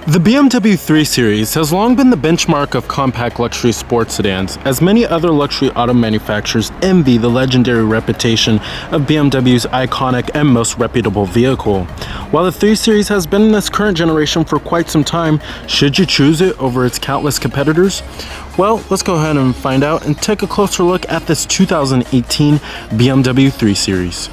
The BMW 3 Series has long been the benchmark of compact luxury sports sedans, as many other luxury auto manufacturers envy the legendary reputation of BMW's iconic and most reputable vehicle. While the 3 Series has been in this current generation for quite some time, should you choose it over its countless competitors? Well, let's go ahead and find out and take a closer look at this 2018 BMW 3 Series.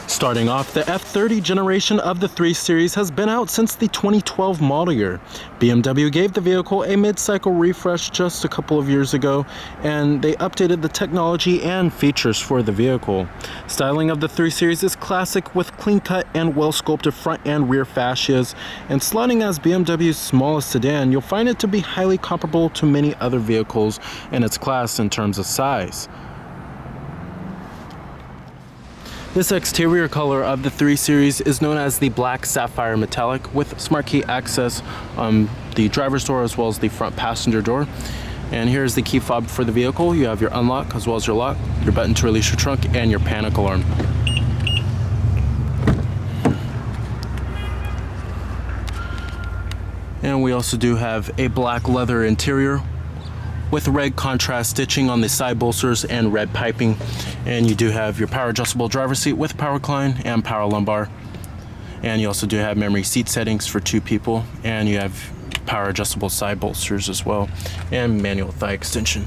Starting off, the F30 generation of the 3 Series has been out since the 2012 model year. BMW gave the vehicle a mid-cycle refresh just a couple of years ago, and they updated the technology and features for the vehicle. Styling of the 3 Series is classic with clean-cut and well-sculpted front and rear fascias, and slotting as BMW's smallest sedan, you'll find it to be highly comparable to many other vehicles in its class in terms of size. This exterior color of the 3 Series is known as the Black Sapphire Metallic, with smart key access on the driver's door as well as the front passenger door. And here's the key fob for the vehicle. You have your unlock as well as your lock, your button to release your trunk, and your panic alarm. And we also do have a black leather interior with red contrast stitching on the side bolsters and red piping. And you do have your power adjustable driver's seat with power recline and power lumbar. And you also do have memory seat settings for 2 people, and you have power adjustable side bolsters as well, and manual thigh extension.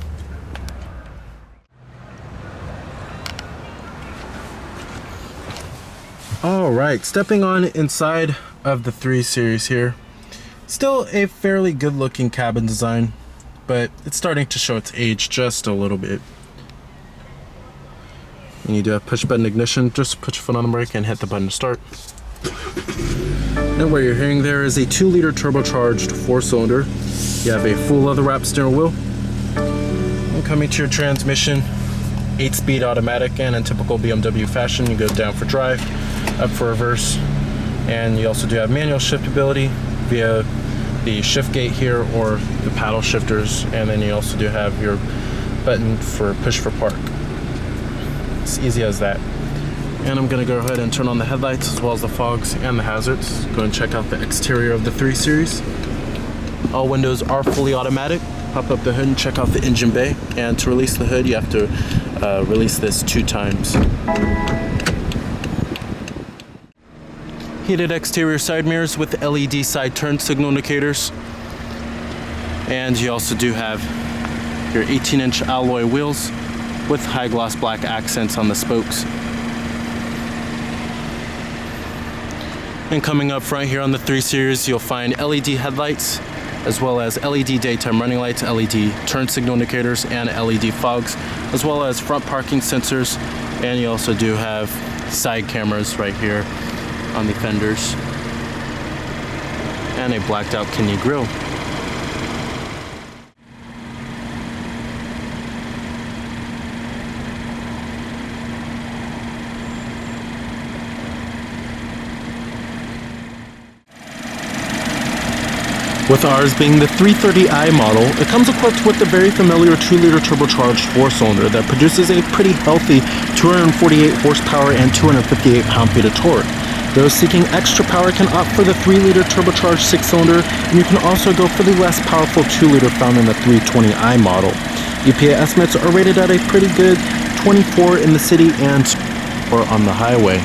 All right, stepping on inside of the 3 Series here. Still a fairly good looking cabin design, but it's starting to show its age just a little bit. And you do have push button ignition. Just put your foot on the brake and hit the button to start. And what you're hearing there is a 2-liter turbocharged 4-cylinder. You have a full leather wrapped steering wheel. And coming to your transmission, 8-speed automatic, and in typical BMW fashion, you go down for drive, up for reverse, and you also do have manual shiftability via the shift gate here or the paddle shifters, and then you also do have your button for push for park. It's easy as that. And I'm gonna go ahead and turn on the headlights as well as the fogs and the hazards. Go and check out the exterior of the 3 Series. All windows are fully automatic. Pop up the hood and check out the engine bay. And to release the hood, you have to release this 2 times. Heated exterior side mirrors with LED side turn signal indicators. And you also do have your 18-inch alloy wheels with high gloss black accents on the spokes. And coming up front here on the 3 Series, you'll find LED headlights as well as LED daytime running lights, LED turn signal indicators, and LED fogs, as well as front parking sensors. And you also do have side cameras right here on the fenders, and a blacked out kidney grille. With ours being the 330i model, it comes equipped with the very familiar 2-liter turbocharged 4-cylinder that produces a pretty healthy 248 horsepower and 258 pound-feet of torque. Those seeking extra power can opt for the 3-liter turbocharged 6-cylinder, and you can also go for the less powerful 2-liter found in the 320i model. EPA estimates are rated at a pretty good 24 in the city and or on the highway.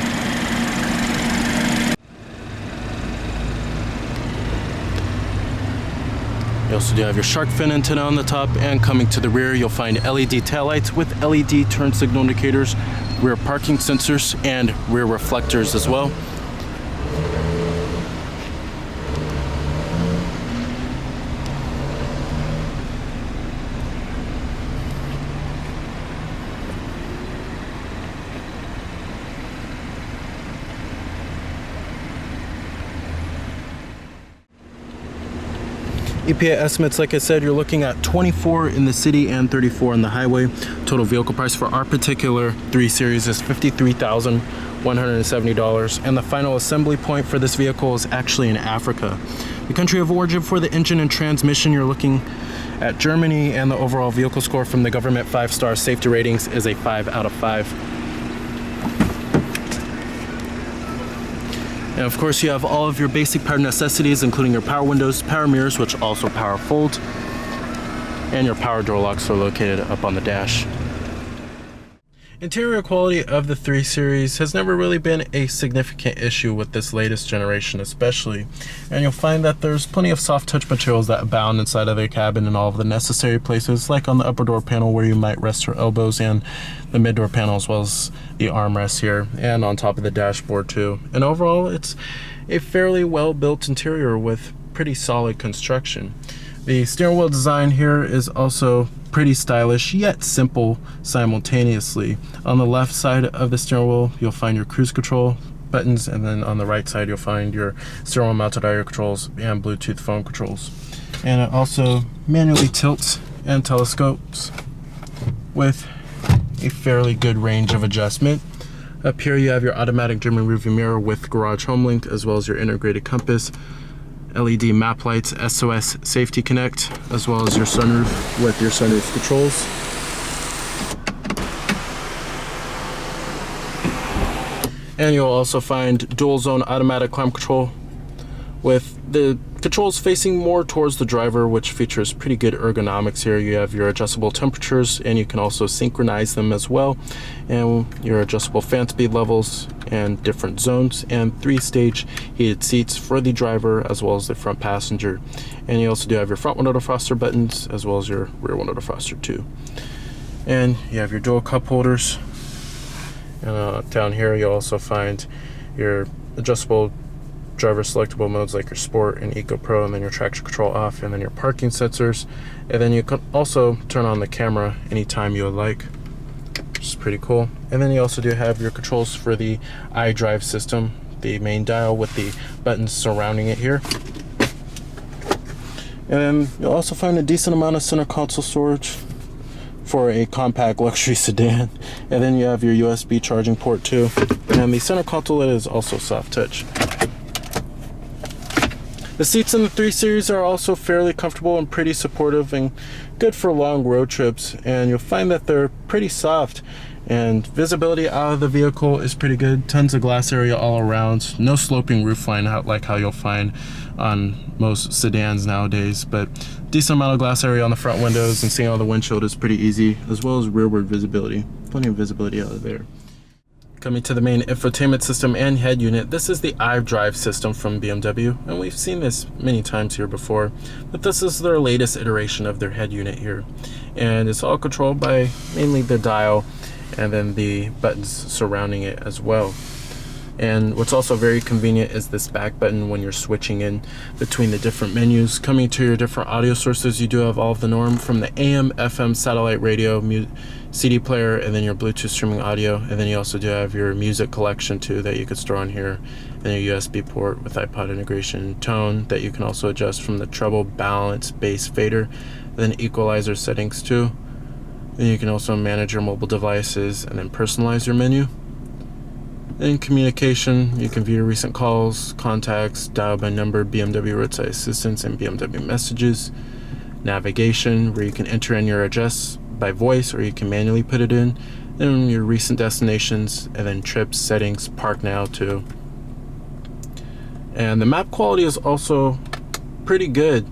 You also do have your shark fin antenna on the top, and coming to the rear, you'll find LED taillights with LED turn signal indicators, rear parking sensors, and rear reflectors as well. EPA estimates, like I said, you're looking at 24 in the city and 34 on the highway. Total vehicle price for our particular 3 Series is $53,170, and the final assembly point for this vehicle is actually in Africa. The country of origin for the engine and transmission, you're looking at Germany, and the overall vehicle score from the government 5-star safety ratings is a 5 out of 5. And of course, you have all of your basic power necessities, including your power windows, power mirrors, which also power fold, and your power door locks are located up on the dash. Interior quality of the 3 Series has never really been a significant issue with this latest generation especially, and you'll find that there's plenty of soft touch materials that abound inside of the cabin in all of the necessary places, like on the upper door panel where you might rest your elbows, and the mid door panel, as well as the armrest here, and on top of the dashboard too. And overall, it's a fairly well built interior with pretty solid construction. The steering wheel design here is also pretty stylish yet simple simultaneously. On the left side of the steering wheel, you'll find your cruise control buttons, and then on the right side you'll find your steering wheel mounted audio controls and Bluetooth phone controls. And it also manually tilts and telescopes with a fairly good range of adjustment. Up here you have your automatic German rearview mirror with garage home link, as well as your integrated compass, LED map lights, SOS Safety Connect, as well as your sunroof with your sunroof controls. And you'll also find dual zone automatic climate control with the controls facing more towards the driver, which features pretty good ergonomics here. You have your adjustable temperatures, and you can also synchronize them as well, and your adjustable fan speed levels and different zones, and 3-stage heated seats for the driver as well as the front passenger. And you also do have your front window defroster buttons as well as your rear window defroster too. And you have your dual cup holders, and down here you'll also find your adjustable driver selectable modes like your Sport and Eco Pro, and then your traction control off, and then your parking sensors. And then you can also turn on the camera anytime you would like, which is pretty cool. And then you also do have your controls for the iDrive system, the main dial with the buttons surrounding it here. And then you'll also find a decent amount of center console storage for a compact luxury sedan. And then you have your USB charging port too. And the center console is also soft touch. The seats in the 3 Series are also fairly comfortable and pretty supportive and good for long road trips, and you'll find that they're pretty soft, and visibility out of the vehicle is pretty good. Tons of glass area all around, no sloping roofline like how you'll find on most sedans nowadays, but decent amount of glass area on the front windows, and seeing out the windshield is pretty easy, as well as rearward visibility. Plenty of visibility out of there. Coming to the main infotainment system and head unit, this is the iDrive system from BMW, and we've seen this many times here before, but this is their latest iteration of their head unit here. And it's all controlled by mainly the dial and then the buttons surrounding it as well. And what's also very convenient is this back button when you're switching in between the different menus. Coming to your different audio sources, you do have all of the norm from the AM, FM, satellite radio, CD player, and then your Bluetooth streaming audio. And then you also do have your music collection too that you could store on here, and your USB port with iPod integration, tone that you can also adjust from the treble, balance, bass, fader, then equalizer settings too. Then you can also manage your mobile devices and then personalize your menu. In communication, you can view your recent calls, contacts, dial by number, BMW roadside assistance, and BMW messages. Navigation, where you can enter in your address by voice or you can manually put it in. Then your recent destinations, and then trips, settings, park now too. And the map quality is also pretty good.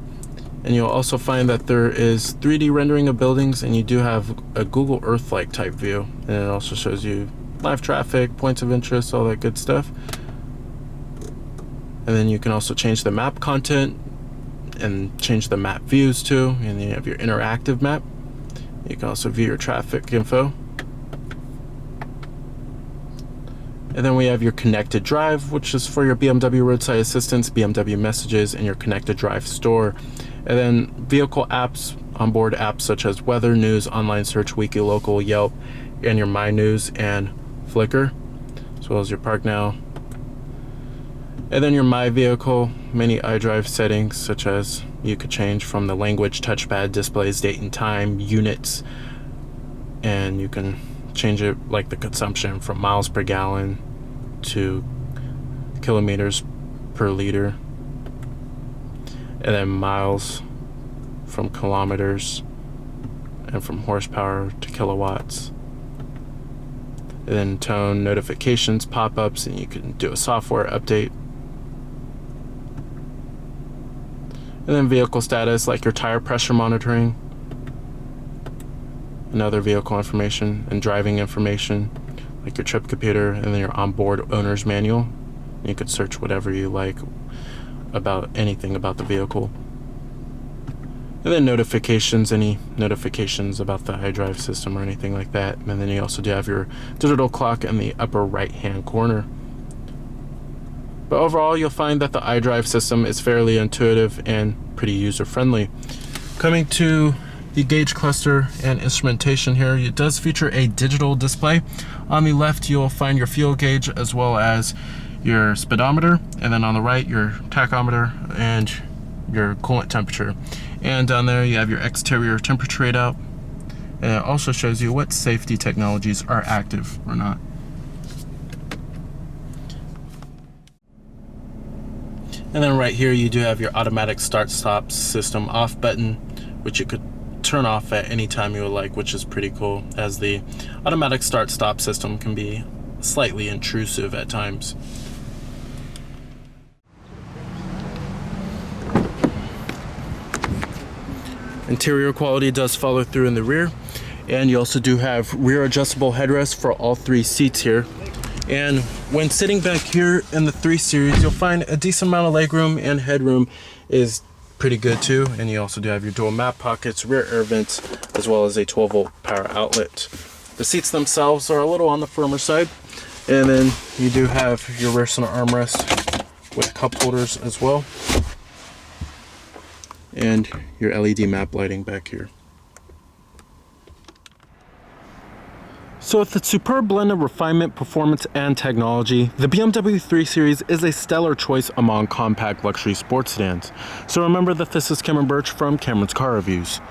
And you'll also find that there is 3D rendering of buildings, and you do have a Google Earth-like type view. And it also shows you live traffic, points of interest, all that good stuff. And then you can also change the map content and change the map views too. And then you have your interactive map. You can also view your traffic info. And then we have your connected drive, which is for your BMW roadside assistance, BMW messages, and your connected drive store. And then vehicle apps, onboard apps such as weather, news, online search, wiki, local, Yelp, and your My News and Flickr, as well as your Park Now. And then your My Vehicle, many iDrive settings, such as you could change from the language, touchpad, displays, date and time, units, and you can change it like the consumption from miles per gallon to kilometers per liter, and then miles from kilometers and from horsepower to kilowatts. And then tone notifications, pop-ups, and you can do a software update. And then vehicle status, like your tire pressure monitoring, and other vehicle information, and driving information, like your trip computer, and then your onboard owner's manual. And you could search whatever you like about anything about the vehicle. And then notifications, any notifications about the iDrive system or anything like that. And then you also do have your digital clock in the upper right-hand corner. But overall, you'll find that the iDrive system is fairly intuitive and pretty user-friendly. Coming to the gauge cluster and instrumentation here, it does feature a digital display. On the left, you'll find your fuel gauge as well as your speedometer, and then on the right, your tachometer and your coolant temperature. And down there, you have your exterior temperature readout, and it also shows you what safety technologies are active or not. And then right here, you do have your automatic start-stop system off button, which you could turn off at any time you would like, which is pretty cool, as the automatic start-stop system can be slightly intrusive at times. Interior quality does follow through in the rear, and you also do have rear adjustable headrests for all 3 seats here. And when sitting back here in the 3 Series, you'll find a decent amount of legroom, and headroom is pretty good too. And you also do have your dual map pockets, rear air vents, as well as a 12-volt power outlet. The seats themselves are a little on the firmer side, and then you do have your rear center armrest with cup holders as well, and your LED map lighting back here. So with its superb blend of refinement, performance, and technology, the BMW 3 Series is a stellar choice among compact luxury sports sedans. So remember that this is Cameron Birch from Cameron's Car Reviews.